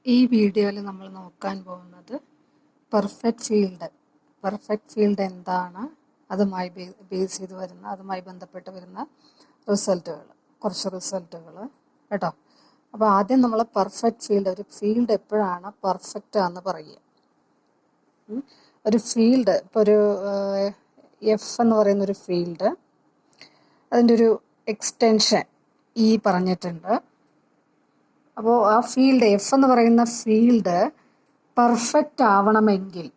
ഈ വീഡിയോയിൽ നമ്മൾ നോക്കാൻ പോകുന്നത് പെർഫെക്റ്റ് ഫീൽഡ് എന്താണ്, അതുമായി ബേസ് ചെയ്ത് വരുന്ന, അതുമായി ബന്ധപ്പെട്ട് വരുന്ന കുറച്ച് റിസൾട്ടുകൾ കേട്ടോ. അപ്പോൾ ആദ്യം നമ്മൾ ഒരു ഫീൽഡ് എപ്പോഴാണ് പെർഫെക്റ്റ് ആണെന്ന് പറയുക. ഒരു ഫീൽഡ് ഇപ്പോൾ ഒരു എഫ് എന്ന് പറയുന്ന ഒരു ഫീൽഡ്, അതിൻ്റെ ഒരു എക്സ്റ്റൻഷൻ ഇ പറഞ്ഞിട്ടുണ്ട്. അപ്പോൾ ആ ഫീൽഡ് എഫ് എന്ന് പറയുന്ന ഫീൽഡ് പെർഫെക്റ്റ് ആവണമെങ്കിൽ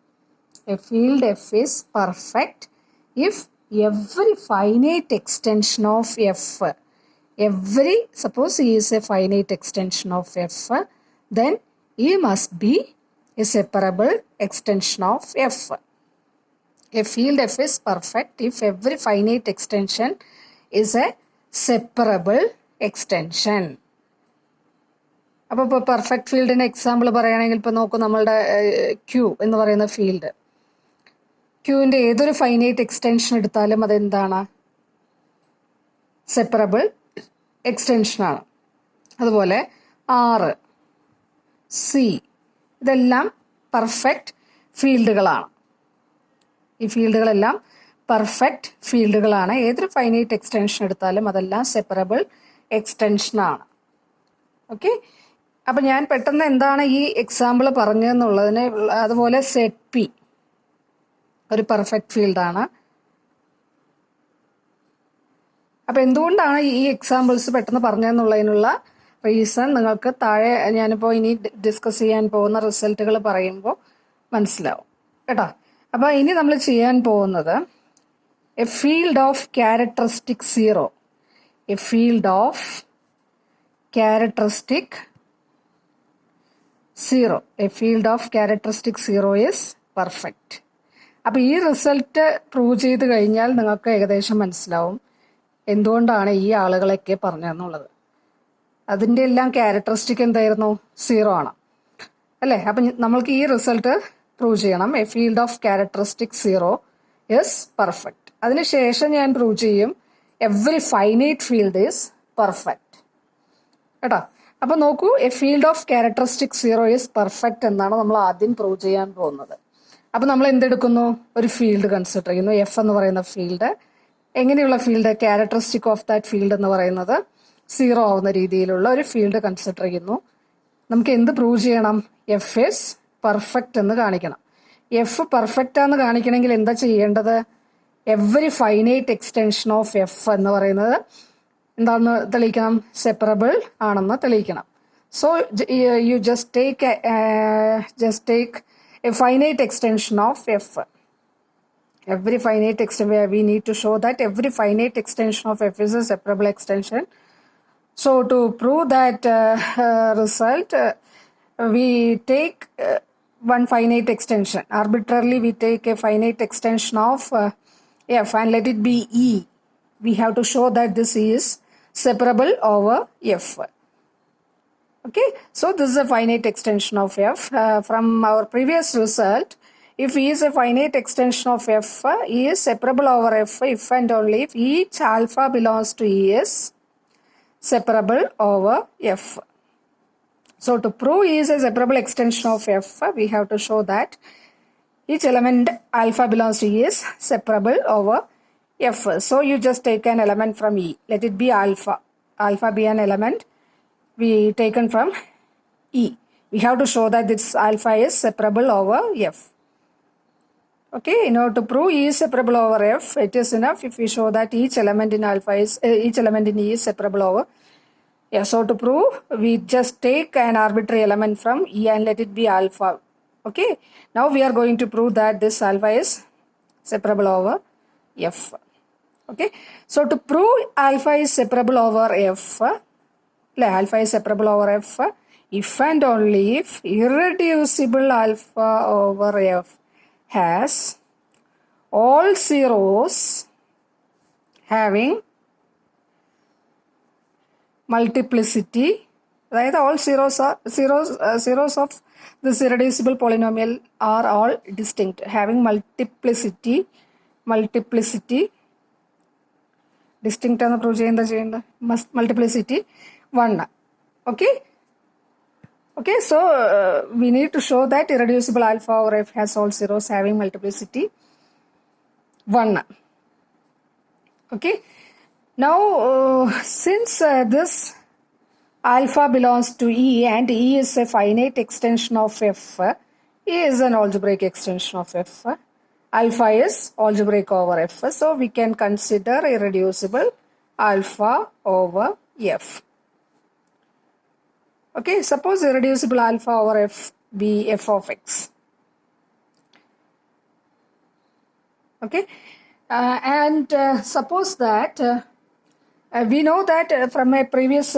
field F is perfect if every finite extension of F, suppose E is a finite extension of F, then E must be a separable extension of F. A field F is perfect if every finite extension is a separable extension. അപ്പോൾ ഇപ്പോൾ perfect ഫീൽഡിന് example പറയുകയാണെങ്കിൽ ഇപ്പോൾ നോക്കൂ, നമ്മളുടെ Q എന്ന് പറയുന്ന field, ക്യൂവിൻ്റെ ഏതൊരു ഫൈനൈറ്റ് എക്സ്റ്റൻഷൻ എടുത്താലും അതെന്താണ്? സെപ്പറബിൾ എക്സ്റ്റൻഷനാണ്. അതുപോലെ ആറ്, സി, ഇതെല്ലാം പെർഫെക്റ്റ് ഫീൽഡുകളാണ്. ഈ ഫീൽഡുകളെല്ലാം പെർഫെക്റ്റ് ഫീൽഡുകളാണ്. ഏതൊരു ഫൈനൈറ്റ് എക്സ്റ്റൻഷൻ എടുത്താലും അതെല്ലാം സെപ്പറബിൾ എക്സ്റ്റൻഷനാണ്. ഓക്കെ, അപ്പം ഞാൻ പെട്ടെന്ന് എന്താണ് ഈ എക്സാമ്പിൾ പറഞ്ഞതെന്നുള്ളതിന്, അതുപോലെ സെറ്റ് പി ഒരു പെർഫെക്റ്റ് ഫീൽഡാണ്. അപ്പം എന്തുകൊണ്ടാണ് ഈ എക്സാമ്പിൾസ് പെട്ടെന്ന് പറഞ്ഞതെന്നുള്ളതിനുള്ള റീസൺ നിങ്ങൾക്ക് താഴെ ഞാനിപ്പോൾ ഇനി ഡിസ്കസ് ചെയ്യാൻ പോകുന്ന റിസൾട്ടുകൾ പറയുമ്പോൾ മനസ്സിലാവും കേട്ടോ. അപ്പോൾ ഇനി നമ്മൾ ചെയ്യാൻ പോകുന്നത് A field of characteristic zero. A field of characteristic zero. A field of characteristic zero is perfect. അപ്പോൾ ഈ റിസൾട്ട് പ്രൂവ് ചെയ്ത് കഴിഞ്ഞാൽ നിങ്ങൾക്ക് ഏകദേശം മനസ്സിലാവും എന്തുകൊണ്ടാണ് ഈ ആളുകളൊക്കെ പറഞ്ഞതെന്നുള്ളത്. അതിൻ്റെ എല്ലാം ക്യാരക്ടറിസ്റ്റിക് എന്തായിരുന്നു? സീറോ ആണ് അല്ലേ? അപ്പം നമ്മൾക്ക് ഈ റിസൾട്ട് പ്രൂവ് ചെയ്യണം. A field of characteristic zero is perfect. അതിനുശേഷം ഞാൻ പ്രൂവ് ചെയ്യും every finite field is perfect കേട്ടോ. അപ്പം നോക്കൂ, A field of characteristic zero is perfect എന്നാണ് നമ്മൾ ആദ്യം പ്രൂവ് ചെയ്യാൻ പോകുന്നത്. അപ്പം നമ്മൾ എന്തെടുക്കുന്നു? ഒരു ഫീൽഡ് കൺസിഡർ ചെയ്യുന്നു, എഫ് എന്ന് പറയുന്ന ഫീൽഡ്. എങ്ങനെയുള്ള field? Characteristic of that field എന്ന് പറയുന്നത് സീറോ ആവുന്ന രീതിയിലുള്ള ഒരു ഫീൽഡ് കൺസിഡർ ചെയ്യുന്നു. നമുക്ക് എന്ത് പ്രൂവ് ചെയ്യണം? എഫ് ഈസ് പെർഫെക്റ്റ് എന്ന് കാണിക്കണം. എഫ് പെർഫെക്റ്റ് ആണെന്ന് കാണിക്കണമെങ്കിൽ എന്താ ചെയ്യേണ്ടത്? Every finite extension of F എന്ന് പറയുന്നത് എന്താണെന്ന് തെളിയിക്കണം? സെപ്പറബിൾ ആണെന്ന് തെളിയിക്കണം. So you just take A finite extension of F. Every finite extension, we need to show that every finite extension of f is a separable extension. So to prove that result, we take one finite extension. Arbitrarily, we take a finite extension of f and let it be E. We have to show that this is separable over f. Okay, so this is a finite extension of f. From our previous result, if E is a finite extension of f, E is separable over f if and only if each alpha belongs to E is separable over f. So to prove E is a separable extension of f, we have to show that each element alpha belongs to E is separable over f. So you just take an element from E. Let it be alpha. Alpha be an element we taken from E. We have to show that this alpha is separable over f. Okay, in order to prove E is separable over f, it is enough if we show that each element in E is separable over. Yeah, so to prove, we just take an arbitrary element from E and let it be alpha. Okay, now we are going to prove that this alpha is separable over f. Okay, so to prove alpha is separable over f, alpha is separable over f if and only if irreducible alpha over f has all zeros having multiplicity, അതായത് all zeros of this irreducible polynomial are all distinct, having multiplicity distinct എന്ന് prove ചെയ്യുന്നത് multiplicity 1. Okay, Okay, so we need to show that irreducible alpha over f has all zeros having multiplicity 1. Okay, now since this alpha belongs to E and E is a finite extension of f, E is an algebraic extension of f, alpha is algebraic over f, so we can consider irreducible alpha over f. Okay, suppose irreducible alpha over f be f of x. Okay, and suppose that we know that from our previous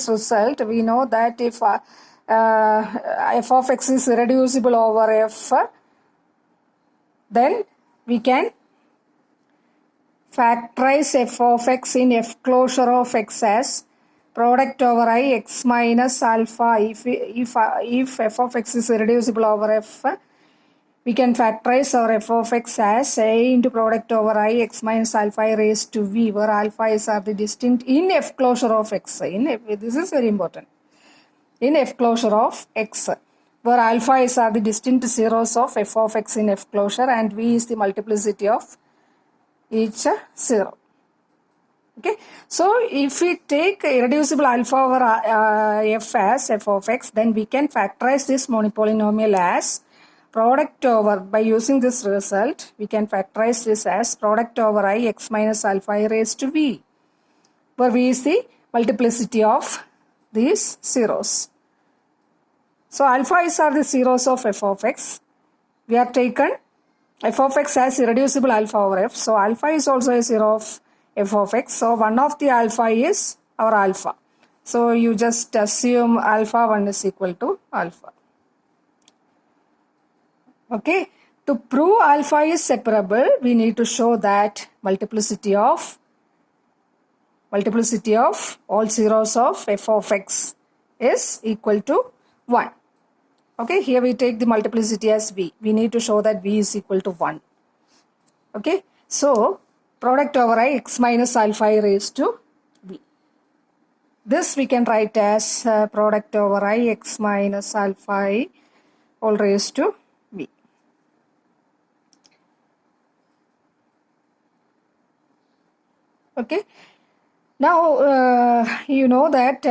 result, we know that if f of x is irreducible over f, then we can factorize f of x in f closure of x as product over I x minus alpha. If f of x is irreducible over f, we can factorize our f of x as a into product over I x minus alpha I raised to v, where alpha is are the distinct in f closure of x. This is very important. In f closure of x, where alpha is are the distinct zeros of f of x in f closure and v is the multiplicity of each zero. Okay, so if we take irreducible alpha over f as f of x, then we can factorize this monopolynomial as product over, by using this result, we can factorize this as product over I x minus alpha I raised to v, where v is the multiplicity of these zeros. So alpha is are the zeros of f of x. We have taken f of x as irreducible alpha over f. So alpha is also a zero of f of x. So one of the alpha is our alpha. So you just assume alpha 1 is equal to alpha. Okay, to prove alpha is separable, we need to show that multiplicity of all zeros of f of x is equal to 1. Okay, here we take the multiplicity as v. We need to show that v is equal to 1. Okay, so product over I x minus alpha I raised to v. This we can write as product over I x minus alpha I all raised to v. Okay, now you know that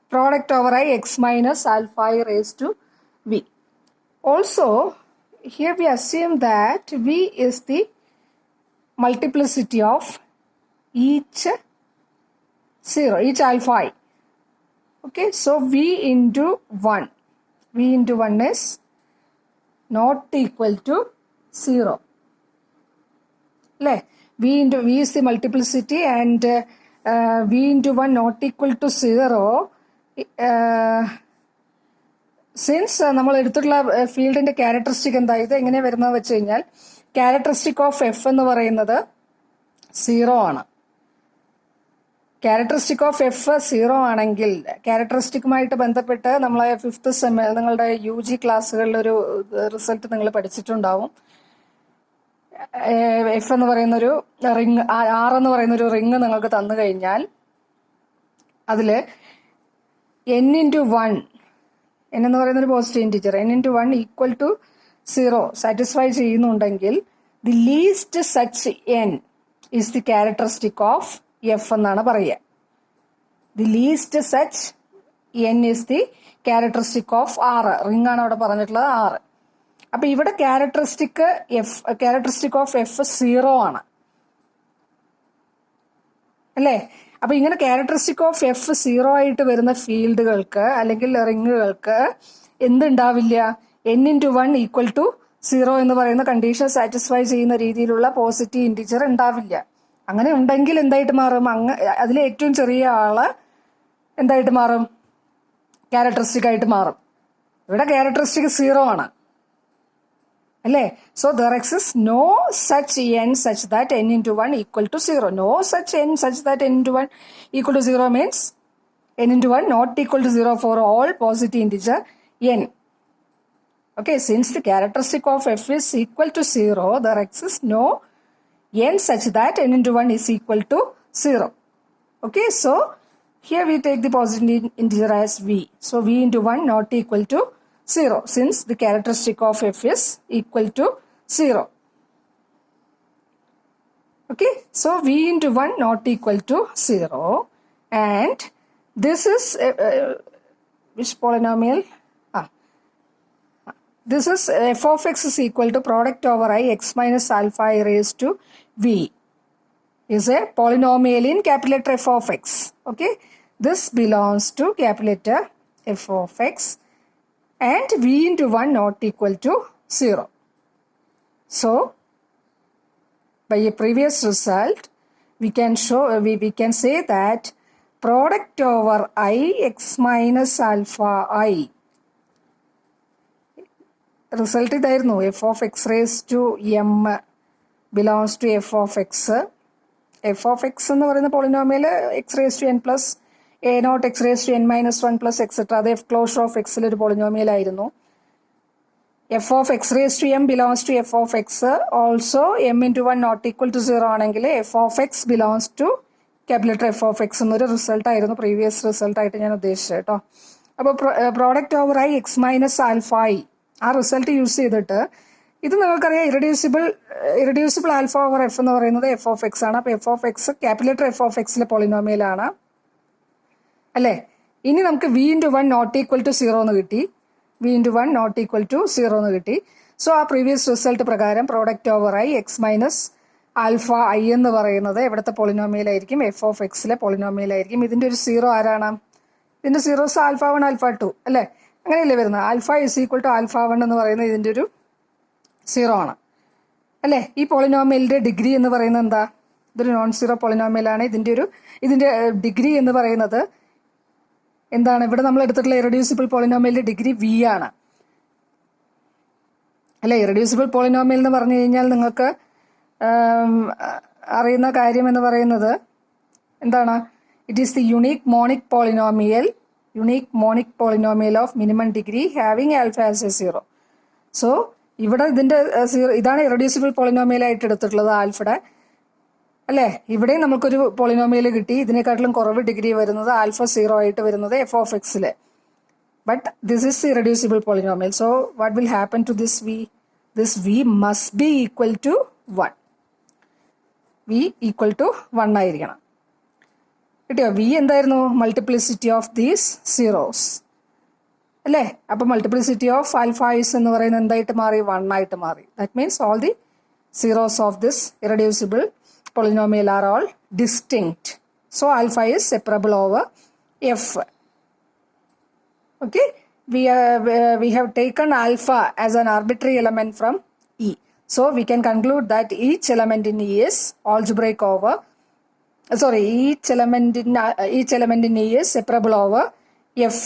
product over I x minus alpha I raised to v. Also, here we assume that v is the multiplicity of each zero, each alpha I. Okay, so v into 1. V into 1 is not equal to 0. V is the multiplicity and v into 1 not equal to 0. Since നമ്മൾ എടുത്തിട്ടുള്ള ഫീൽഡിന്റെ characteristic എന്താ, ഇത് എങ്ങനെ വരുന്നത് വെച്ച് കഴിഞ്ഞാൽ characteristic of F എന്ന് പറയുന്നത് 0 ആണ്. ക്യാരക്ടറിസ്റ്റിക് ഓഫ് എഫ് 0 ആണെങ്കിൽ ക്യാരക്ടറിസ്റ്റിക്കുമായിട്ട് ബന്ധപ്പെട്ട് നമ്മൾ 5th സെം നിങ്ങളുടെ UG ക്ലാസ്സുകളിലൊരു റിസൾട്ട് നിങ്ങൾ പഠിച്ചിട്ടുണ്ടാവും. എഫ് എന്ന് പറയുന്നൊരു റിങ്, ആർ എന്ന് പറയുന്നൊരു റിങ് നിങ്ങൾക്ക് തന്നു കഴിഞ്ഞാൽ അതിൽ n into 1, n എന്ന് പറയുന്നൊരു positive integer, n into 1 equal to 0 satisfy ചെയ്യുന്നുണ്ടെങ്കിൽ the least such n is the characteristic of F എന്നാണ് പറയുക. The least such n is the characteristic of R. Ring ആണ് അവിടെ പറഞ്ഞിട്ടുള്ളത്, 6. അപ്പൊ ഇവിടെ ക്യാരക്ടറിസ്റ്റിക് ഓഫ് എഫ് 0 ആണ് അല്ലേ. അപ്പൊ ഇങ്ങനെ ക്യാരക്ടറിസ്റ്റിക് ഓഫ് എഫ് 0 ആയിട്ട് വരുന്ന ഫീൽഡുകൾക്ക് അല്ലെങ്കിൽ റിങ്ങുകൾക്ക് എന്തുണ്ടാവില്ല, n into 1 ഈക്വൽ ടു 0 എന്ന് പറയുന്ന കണ്ടീഷൻ സാറ്റിസ്ഫൈ ചെയ്യുന്ന രീതിയിലുള്ള പോസിറ്റീവ് ഇൻറ്റിജർ ഉണ്ടാവില്ല. അങ്ങനെ ഉണ്ടെങ്കിൽ എന്തായിട്ട് മാറും, അതിലെ ഏറ്റവും ചെറിയ ആള് എന്തായിട്ട് മാറും, ക്യാരക്ടറിസ്റ്റിക് ആയിട്ട് മാറും. ഇവിടെ ക്യാരക്ടറിസ്റ്റിക് 0 ആണ് അല്ലേ. So there exist no such n such that n into 1 equal to 0. No such n such that n into 1 equal to 0 means n into 1 not equal to 0 for all positive integer n. Okay, since the characteristic of f is equal to 0, there exists no n such that n into 1 is equal to 0. Okay, so Here we take the positive integer as v. So v into 1 not equal to 0 since the characteristic of f is equal to 0. Okay, so v into 1 not equal to 0 and this is which polynomial? This is f of x is equal to product over I x minus alpha I raised to v is a polynomial in capital letter f of x. Okay, this belongs to capital letter f of x and v into 1 not equal to 0. So, by a previous result, we can show we can say that product over I x minus alpha I result ഇതായിരുന്നു f of x raised to m belongs to f of x. f of x എന്ന് പറയുന്ന polynomial x raised to n plus a naught x raised to n minus 1 plus etc. അത് f closure of x ഒരു polynomial ആയിരുന്നു. f of x raised to m belongs to f of x also m into 1 not equal to 0 ആണെങ്കിൽ f of x belongs to capital letter f of x എന്നൊരു result ആയിരുന്നു previous result ആയിട്ട് ഞാൻ ഉദ്ദേശിച്ചത് കേട്ടോ. അപ്പോൾ product over I x minus alpha I ആ result use ചെയ്തിട്ട് ഇത് നിങ്ങൾക്കറിയാം ഇറഡ്യൂസിബിൾ ആൽഫ ഓവർ എഫ് എന്ന് പറയുന്നത് എഫ് ഓഫ് എക്സ് ആണ്. അപ്പോൾ F of X capital letter F of എക്സിലെ പോളിനോമിയലാണ് അല്ലേ. ഇനി നമുക്ക് V into 1 not equal to 0 എന്ന് കിട്ടി. V into 1 not equal to 0 എന്ന് കിട്ടി. സോ ആ പ്രീവിയസ് റിസൾട്ട് പ്രകാരം product over I X minus alpha I എന്ന് പറയുന്നത് എവിടുത്തെ പോളിനോമിയലായിരിക്കും? F of എക്സിലെ പോളിനോമിയലായിരിക്കും. ഇതിൻ്റെ ഒരു 0 ആരാണ്? ഇതിൻ്റെ സീറോസ് ആൽഫ 1 ആൽഫ 2 അല്ലേ, അങ്ങനെയല്ലേ വരുന്നത്. Alpha is equal to alpha 1 എന്ന് പറയുന്നത് ഇതിൻ്റെ ഒരു 0 ആണ് അല്ലേ. ഈ പോളിനോമിയലിൻ്റെ ഡിഗ്രി എന്ന് പറയുന്നത് എന്താ? ഇതൊരു നോൺ സീറോ പോളിനോമിയലാണ്. ഇതിൻ്റെ ഡിഗ്രി എന്ന് പറയുന്നത് എന്താണ്? ഇവിടെ നമ്മൾ എടുത്തിട്ടുള്ള ഇറഡ്യൂസിബിൾ പോളിനോമിയലിൻ്റെ ഡിഗ്രി വി ആണ് അല്ലേ. ഇറഡ്യൂസിബിൾ പോളിനോമിയൽ എന്ന് പറഞ്ഞു കഴിഞ്ഞാൽ നിങ്ങൾക്ക് അറിയുന്ന കാര്യം എന്ന് പറയുന്നത് എന്താണ്? It is the unique monic polynomial of minimum degree having alpha as A 0. So ഇവിടെ ഇതിൻ്റെ ഇതാണ് ഇറഡ്യൂസിബിൾ പോളിനോമിയൽ ആയിട്ട് എടുത്തിട്ടുള്ളത് ആൽഫയുടെ അല്ലേ. ഇവിടെയും നമുക്കൊരു പോളിനോമിയൽ കിട്ടി. ഇതിനെക്കാട്ടിലും കുറവ് ഡിഗ്രി വരുന്നത് ആൽഫ 0 ആയിട്ട് വരുന്നത് എഫ് ഓഫ് എക്സിൽ. But this is irreducible polynomial. So what will happen to this V? This V must be equal to 1. V equal to 1 ആയിരിക്കണം. കിട്ടിയോ? വി എന്തായിരുന്നു? മൾട്ടിപ്ലിസിറ്റി ഓഫ് ദീസ് സീറോസ് അല്ലേ. അപ്പോൾ മൾട്ടിപ്ലിസിറ്റി ഓഫ് ആൽഫായിസ് എന്ന് പറയുന്നത് എന്തായിട്ട് മാറി? 1 ആയിട്ട് മാറി. That means all the zeros of this irreducible polynomial are all distinct. So alpha is separable over f. Okay, we have taken alpha as an arbitrary element from E. So we can conclude that each element in E is algebraic over. Each element in E is separable over f.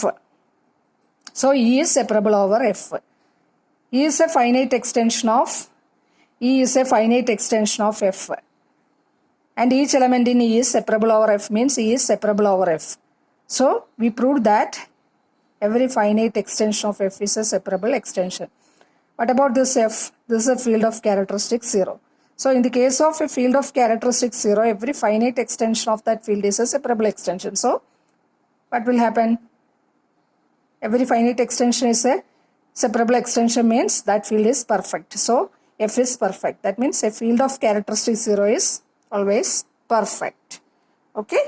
So E is separable over f. E is a finite extension of f. And each element in E is separable over f means E is separable over f. So we proved that every finite extension of f is a separable extension. What about this f? This is a field of characteristic 0. So in the case of a field of characteristic 0, every finite extension of that field is a separable extension. So what will happen? Every finite extension is a separable extension means that field is perfect. So f is perfect. That means a field of characteristic 0 is always perfect. Okay.